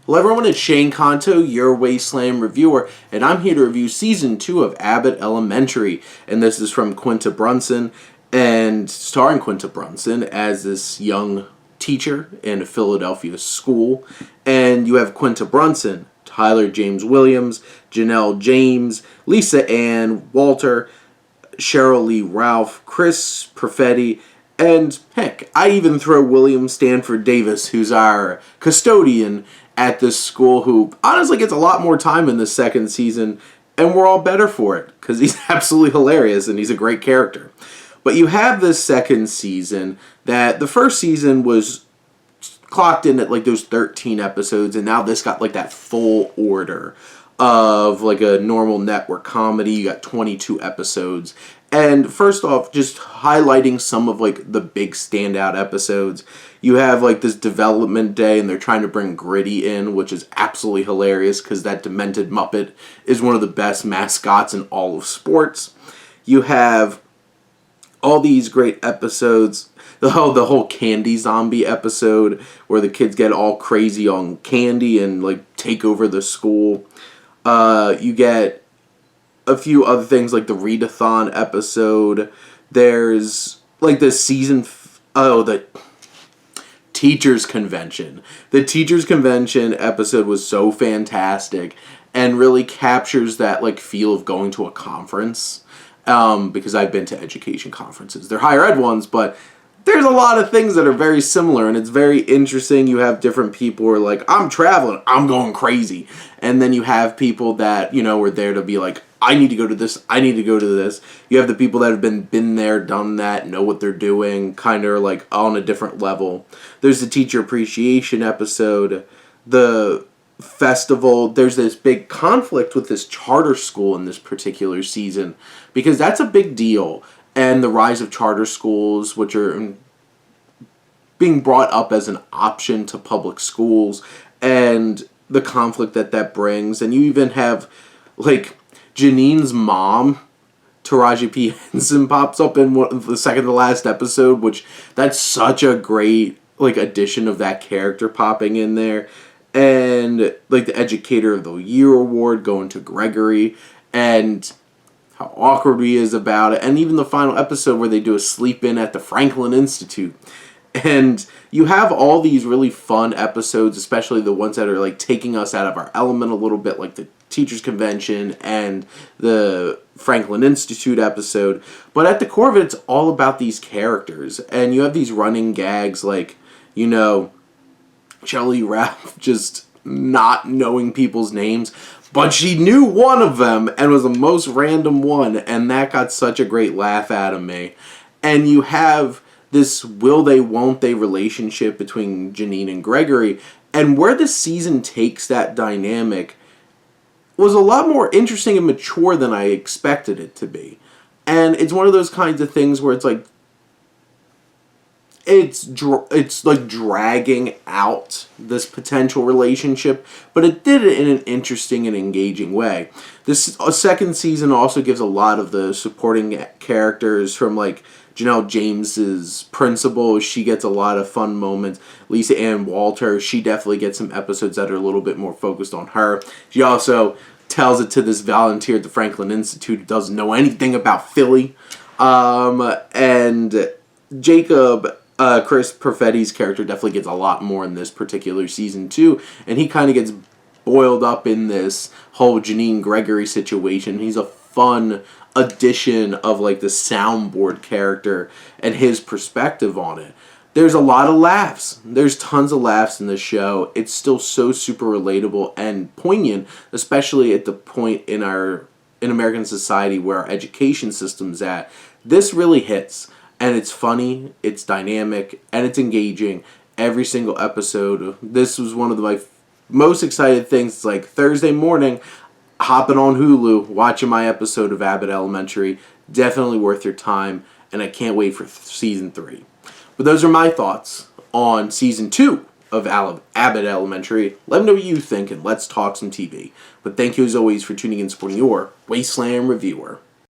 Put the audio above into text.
Hello everyone, it's Shane Kanto, your Wasteland reviewer, and I'm here to review Season 2 of Abbott Elementary. And this is from Quinta Brunson, and starring Quinta Brunson as this young teacher in a Philadelphia school. And you have Quinta Brunson, Tyler James Williams, Janelle James, Lisa Ann, Walter, Cheryl Lee Ralph, Chris Perfetti, and heck, I even throw William Stanford Davis, who's our custodian at this school, who honestly gets a lot more time in this second season, and we're all better for it, because he's absolutely hilarious and he's a great character. But you have this second season that the first season was clocked in at like those 13 episodes, and now this got like that full order of like a normal network comedy. You got 22 episodes. And first off, just highlighting some of like the big standout episodes. You have like this development day and they're trying to bring Gritty in, which is absolutely hilarious because that demented Muppet is one of the best mascots in all of sports. You have all these great episodes. The whole candy zombie episode where the kids get all crazy on candy and like take over the school. You get a few other things like the readathon episode. There's like the the teachers convention. The teachers convention episode was so fantastic and really captures that like feel of going to a conference. Because I've been to education conferences. They're higher ed ones, but there's a lot of things that are very similar, and it's very interesting. You have different people who are like, I'm traveling, I'm going crazy. And then you have people that, you know, are there to be like, I need to go to this, I need to go to this. You have the people that have been there, done that, know what they're doing, kind of like on a different level. There's the teacher appreciation episode, the festival. There's this big conflict with this charter school in this particular season, because that's a big deal. And the rise of charter schools, which are being brought up as an option to public schools, and the conflict that brings. And you even have, like, Janine's mom, Taraji P. Henson, pops up in the second to last episode, which that's such a great, like, addition of that character popping in there. And, like, the Educator of the Year award going to Gregory, and how awkward he is about it, and even the final episode where they do a sleep-in at the Franklin Institute. And you have all these really fun episodes, especially the ones that are like taking us out of our element a little bit, like the Teachers Convention and the Franklin Institute episode. But at the core of it, it's all about these characters, and you have these running gags like, you know, Shelley Ralph just not knowing people's names, but she knew one of them and was the most random one, and that got such a great laugh out of me. And you have this will they, won't they relationship between Janine and Gregory, and where the season takes that dynamic was a lot more interesting and mature than I expected it to be. And it's one of those kinds of things where it's like, it's like dragging out this potential relationship, but it did it in an interesting and engaging way. This second season also gives a lot of the supporting characters, from like Janelle James's principal. She gets a lot of fun moments. Lisa Ann Walter, she definitely gets some episodes that are a little bit more focused on her. She also tells it to this volunteer at the Franklin Institute who doesn't know anything about Philly. And Jacob, Chris Perfetti's character, definitely gets a lot more in this particular season too, and he kind of gets boiled up in this whole Janine Gregory situation. He's a fun addition of like the soundboard character and his perspective on it. There's a lot of laughs. There's tons of laughs in this show. It's still so super relatable and poignant, especially at the point in American society where our education system's at. This really hits. And it's funny, it's dynamic, and it's engaging every single episode. This was one of my most excited things. It's like Thursday morning, hopping on Hulu, watching my episode of Abbott Elementary. Definitely worth your time, and I can't wait for Season 3. But those are my thoughts on Season 2 of Abbott Elementary. Let me know what you think, and let's talk some TV. But thank you as always for tuning in and supporting your Wasteland reviewer.